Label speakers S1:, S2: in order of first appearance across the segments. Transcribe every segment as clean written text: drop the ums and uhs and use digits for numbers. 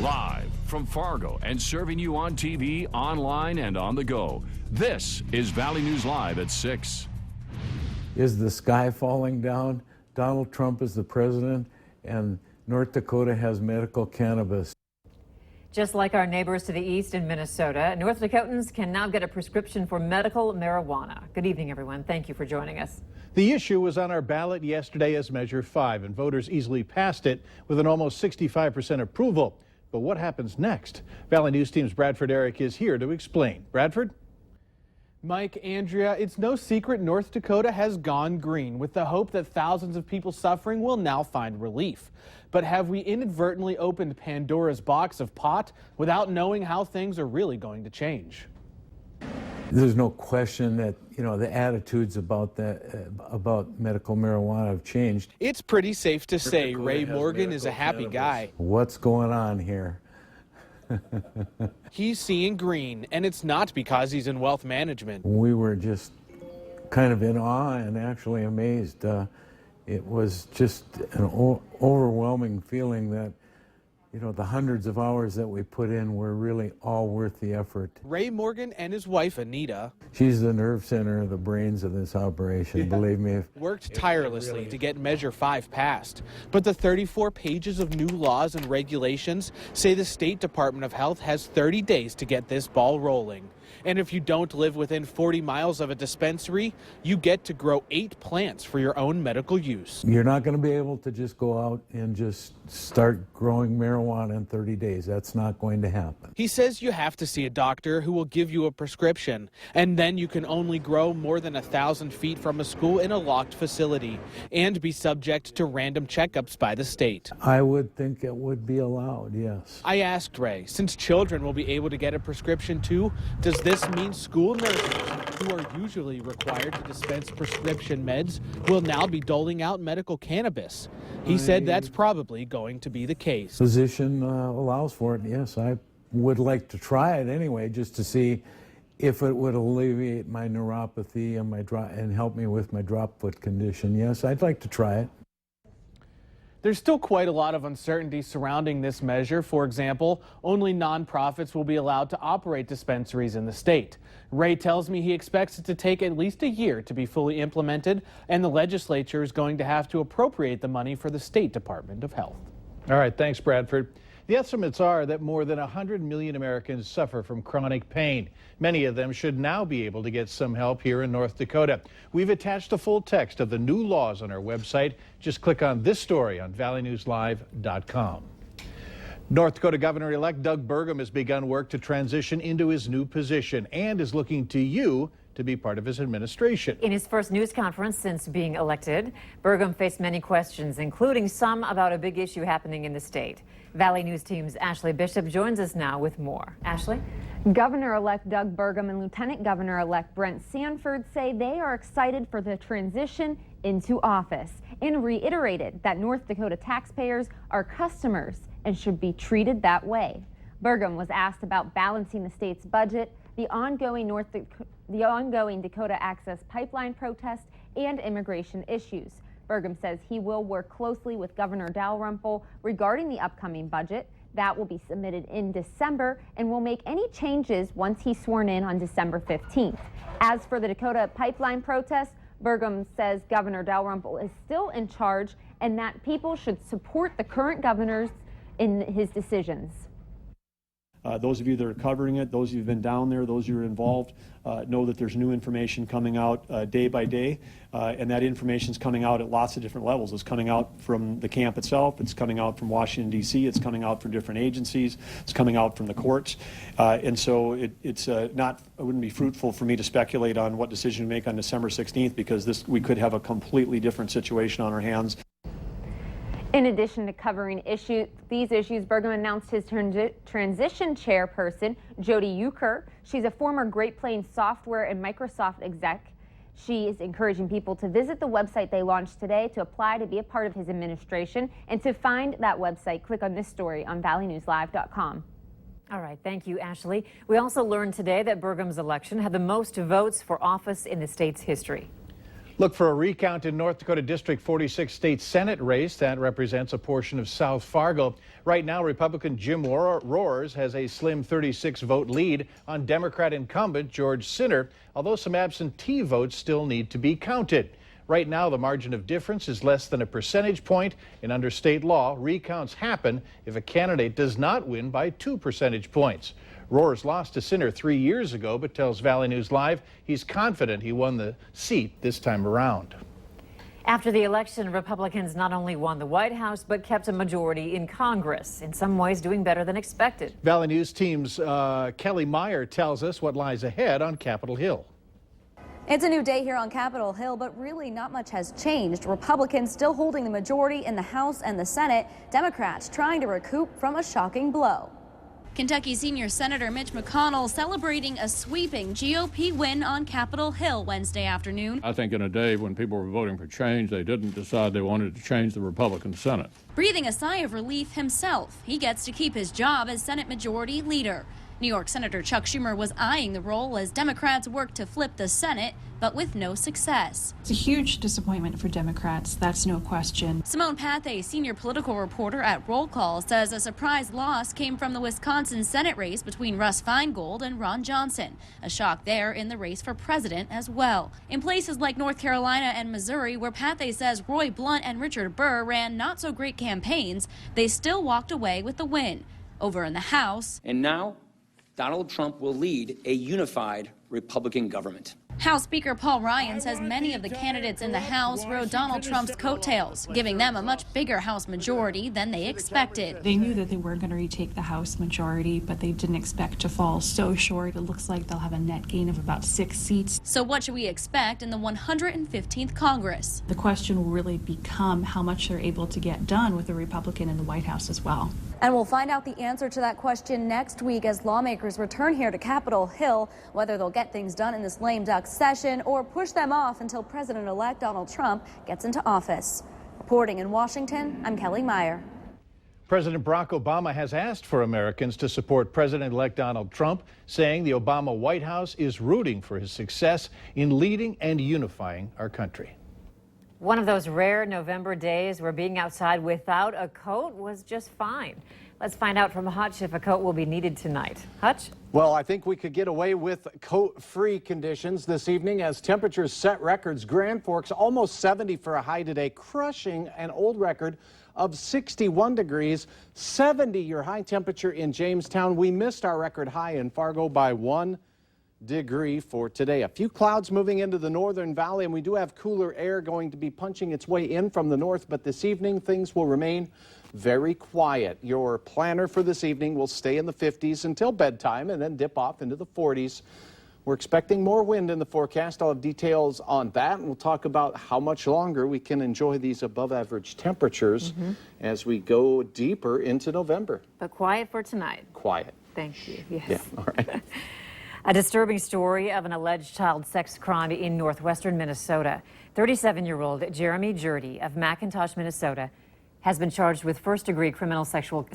S1: Live from Fargo and serving you on TV, online, and on the go. This is Valley News Live at 6.
S2: Is the sky falling down? Donald Trump is the president, and North Dakota has medical cannabis.
S3: Just like our neighbors to the east in Minnesota, North Dakotans can now get a prescription for medical marijuana. Good evening, everyone. Thank you for joining us.
S4: The issue was on our ballot yesterday as Measure 5, and voters easily passed it with an almost 65% approval. But what happens next? Valley News Team's Bradford Eric is here to explain. Bradford?
S5: Mike, Andrea, it's no secret North Dakota has gone green with the hope that thousands of people suffering will now find relief. But have we inadvertently opened Pandora's box of pot without knowing how things are really going to change?
S2: There's no question that, the attitudes about medical marijuana have changed.
S5: It's pretty safe to say Ray Morgan is a happy guy.
S2: What's going on here?
S5: He's seeing green, and it's not because he's in wealth management.
S2: We were just kind of in awe and actually amazed. It was just an overwhelming feeling that, the hundreds of hours that we put in were really all worth the effort.
S5: Ray Morgan and his wife, Anita,
S2: she's the nerve center, the brains of this operation, believe me.
S5: Worked tirelessly to get Measure 5 passed. But the 34 pages of new laws and regulations say the State Department of Health has 30 days to get this ball rolling. And if you don't live within 40 miles of a dispensary, you get to grow 8 plants for your own medical use.
S2: You're not going to be able to just go out and just start growing marijuana in 30 days. That's not going to happen.
S5: He says you have to see a doctor who will give you a prescription, and then you can only grow more than 1,000 feet from a school in a locked facility and be subject to random checkups by the state.
S2: I would think it would be allowed, yes.
S5: I asked Ray, since children will be able to get a prescription too, does this mean school nurses, who are usually required to dispense prescription meds, will now be doling out medical cannabis? He said that's probably going to be the case.
S2: Physician allows for it, yes. I would like to try it anyway, just to see if it would alleviate my neuropathy and help me with my drop foot condition. Yes, I'd like to try it.
S5: There's still quite a lot of uncertainty surrounding this measure. For example, only nonprofits will be allowed to operate dispensaries in the state. Ray tells me he expects it to take at least a year to be fully implemented, and the legislature is going to have to appropriate the money for the State Department of Health.
S4: All right, thanks, Bradford. The estimates are that more than 100 million Americans suffer from chronic pain. Many of them should now be able to get some help here in North Dakota. We've attached a full text of the new laws on our website. Just click on this story on valleynewslive.com. North Dakota Governor-elect Doug Burgum has begun work to transition into his new position and is looking to you to be part of his administration.
S3: In his first news conference since being elected, Burgum faced many questions, including some about a big issue happening in the state. Valley News Team's Ashley Bishop joins us now with more. Ashley?
S6: Governor-elect Doug Burgum and Lieutenant Governor-elect Brent Sanford say they are excited for the transition into office and reiterated that North Dakota taxpayers are customers and should be treated that way. Burgum was asked about balancing the state's budget, the ongoing Dakota Access Pipeline protest, and immigration issues. Burgum says he will work closely with Governor Dalrymple regarding the upcoming budget. That will be submitted in December and will make any changes once he's sworn in on December 15th. As for the Dakota Pipeline protest, Burgum says Governor Dalrymple is still in charge and that people should support the current governors in his decisions.
S7: Those of you that are covering it, those of you who've been down there, those of you who are involved, know that there's new information coming out day by day, and that information is coming out at lots of different levels. It's coming out from the camp itself, it's coming out from Washington, D.C., it's coming out from different agencies, it's coming out from the courts, and so it wouldn't be fruitful for me to speculate on what decision to make on December 16th, because we could have a completely different situation on our hands.
S6: In addition to covering these issues, Burgum announced his transition chairperson, Jody Euchre. She's a former Great Plains Software and Microsoft exec. She is encouraging people to visit the website they launched today to apply to be a part of his administration. And to find that website, click on this story on valleynewslive.com.
S3: All right, thank you, Ashley. We also learned today that Burgum's election had the most votes for office in the state's history.
S4: Look for a recount in North Dakota District 46 State Senate race that represents a portion of South Fargo. Right now, Republican Jim Rohrs has a slim 36-vote lead on Democrat incumbent George Sinner, although some absentee votes still need to be counted. Right now, the margin of difference is less than a percentage point, and under state law, recounts happen if a candidate does not win by 2 percentage points. Rohrs lost to Sinner 3 years ago, but tells Valley News Live he's confident he won the seat this time around.
S3: After the election, Republicans not only won the White House, but kept a majority in Congress, in some ways doing better than expected.
S4: Valley News Team's Kelly Meyer tells us what lies ahead on Capitol Hill.
S8: It's a new day here on Capitol Hill, but really not much has changed. Republicans still holding the majority in the House and the Senate. Democrats trying to recoup from a shocking blow.
S9: Kentucky Senior Senator Mitch McConnell celebrating a sweeping GOP win on Capitol Hill Wednesday afternoon.
S10: I think in a day when people were voting for change, they didn't decide they wanted to change the Republican Senate.
S9: Breathing a sigh of relief himself, he gets to keep his job as Senate Majority Leader. New York Senator Chuck Schumer was eyeing the role as Democrats work to flip the Senate, but with no success.
S11: It's a huge disappointment for Democrats, that's no question.
S9: Simone Path, a senior political reporter at Roll Call, says a surprise loss came from the Wisconsin Senate race between Russ Feingold and Ron Johnson. A shock there in the race for president as well. In places like North Carolina and Missouri, where Pathé says Roy Blunt and Richard Burr ran not so great campaigns, they still walked away with the win. Over in the House.
S12: And now, Donald Trump will lead a unified Republican government.
S9: House Speaker Paul Ryan says many of the candidates in the House rode Donald Trump's coattails, giving them a much bigger House majority than they expected.
S11: They knew that they were going to retake the House majority, but they didn't expect to fall so short. It looks like they'll have a net gain of about 6 seats.
S9: So what should we expect in the 115th Congress?
S11: The question will really become how much they're able to get done with a Republican in the White House as well.
S8: And we'll find out the answer to that question next week as lawmakers return here to Capitol Hill, whether they'll get things done in this lame duck session or push them off until President-elect Donald Trump gets into office. Reporting in Washington, I'm Kelly Meyer.
S4: President Barack Obama has asked for Americans to support President-elect Donald Trump, saying the Obama White House is rooting for his success in leading and unifying our country.
S3: One of those rare November days where being outside without a coat was just fine. Let's find out from Hutch if a coat will be needed tonight. Hutch?
S13: Well, I think we could get away with coat-free conditions this evening as temperatures set records. Grand Forks almost 70 for a high today, crushing an old record of 61 degrees. 70 your high temperature in Jamestown. We missed our record high in Fargo by 1 degree for today. A few clouds moving into the northern valley, and we do have cooler air going to be punching its way in from the north, but this evening things will remain very quiet. Your planner for this evening will stay in the 50s until bedtime and then dip off into the 40s. We're expecting more wind in the forecast. I'll have details on that, and we'll talk about how much longer we can enjoy these above average temperatures as we go deeper into November.
S3: But quiet for tonight.
S13: Quiet.
S3: Thank you. Yes.
S13: Yeah, all right.
S3: A disturbing story of an alleged child sex crime in northwestern Minnesota. 37-year-old Jeremy Jurdy of McIntosh, Minnesota, has been charged with first-degree criminal sexual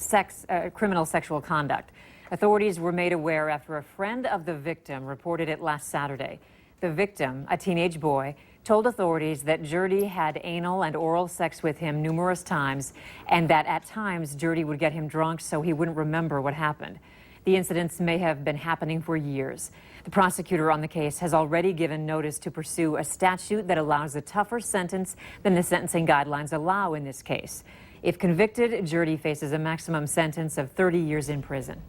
S3: conduct. Authorities were made aware after a friend of the victim reported it last Saturday. The victim, a teenage boy, told authorities that Jurdy had anal and oral sex with him numerous times, and that at times Jurdy would get him drunk so he wouldn't remember what happened. The incidents may have been happening for years. The prosecutor on the case has already given notice to pursue a statute that allows a tougher sentence than the sentencing guidelines allow in this case. If convicted, Jurdy faces a maximum sentence of 30 years in prison.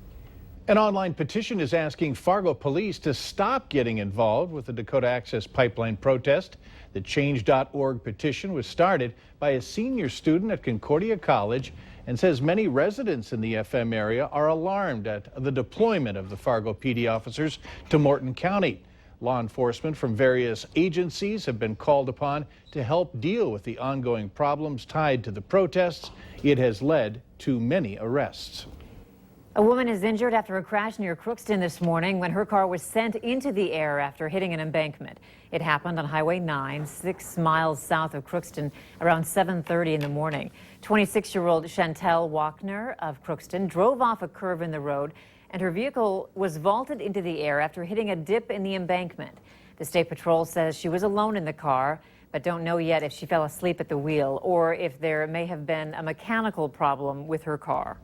S4: An online petition is asking Fargo police to stop getting involved with the Dakota Access Pipeline protest. The Change.org petition was started by a senior student at Concordia College and says many residents in the FM area are alarmed at the deployment of the Fargo PD officers to Morton County. Law enforcement from various agencies have been called upon to help deal with the ongoing problems tied to the protests. It has led to many arrests.
S3: A woman is injured after a crash near Crookston this morning when her car was sent into the air after hitting an embankment. It happened on Highway 9, 6 miles south of Crookston, around 7:30 in the morning. 26-year-old Chantel Walkner of Crookston drove off a curve in the road, and her vehicle was vaulted into the air after hitting a dip in the embankment. The State Patrol says she was alone in the car. but don't know yet if she fell asleep at the wheel or if there may have been a mechanical problem with her car.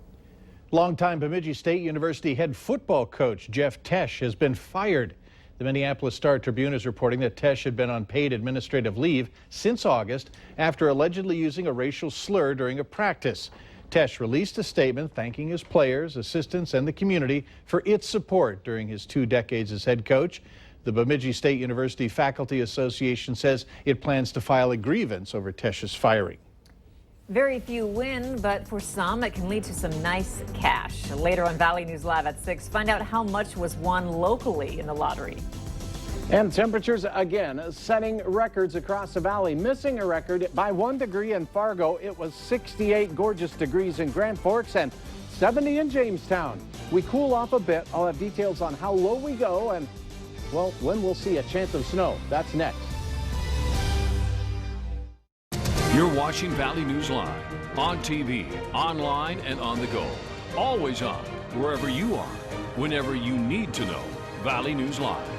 S4: Longtime Bemidji State University head football coach Jeff Tesh has been fired. The Minneapolis Star-Tribune is reporting that Tesh had been on paid administrative leave since August after allegedly using a racial slur during a practice. Tesh released a statement thanking his players, assistants, and the community for its support during his 2 decades as head coach. The Bemidji State University Faculty Association says it plans to file a grievance over Tesh's firing.
S3: Very few win, but for some, it can lead to some nice cash. Later on Valley News Live at 6, find out how much was won locally in the lottery.
S13: And temperatures again setting records across the valley, missing a record by 1 degree in Fargo. It was 68 gorgeous degrees in Grand Forks and 70 in Jamestown. We cool off a bit. I'll have details on how low we go and, well, when we'll see a chance of snow. That's next.
S1: You're watching Valley News Live on TV, online, and on the go. Always on, wherever you are, whenever you need to know. Valley News Live.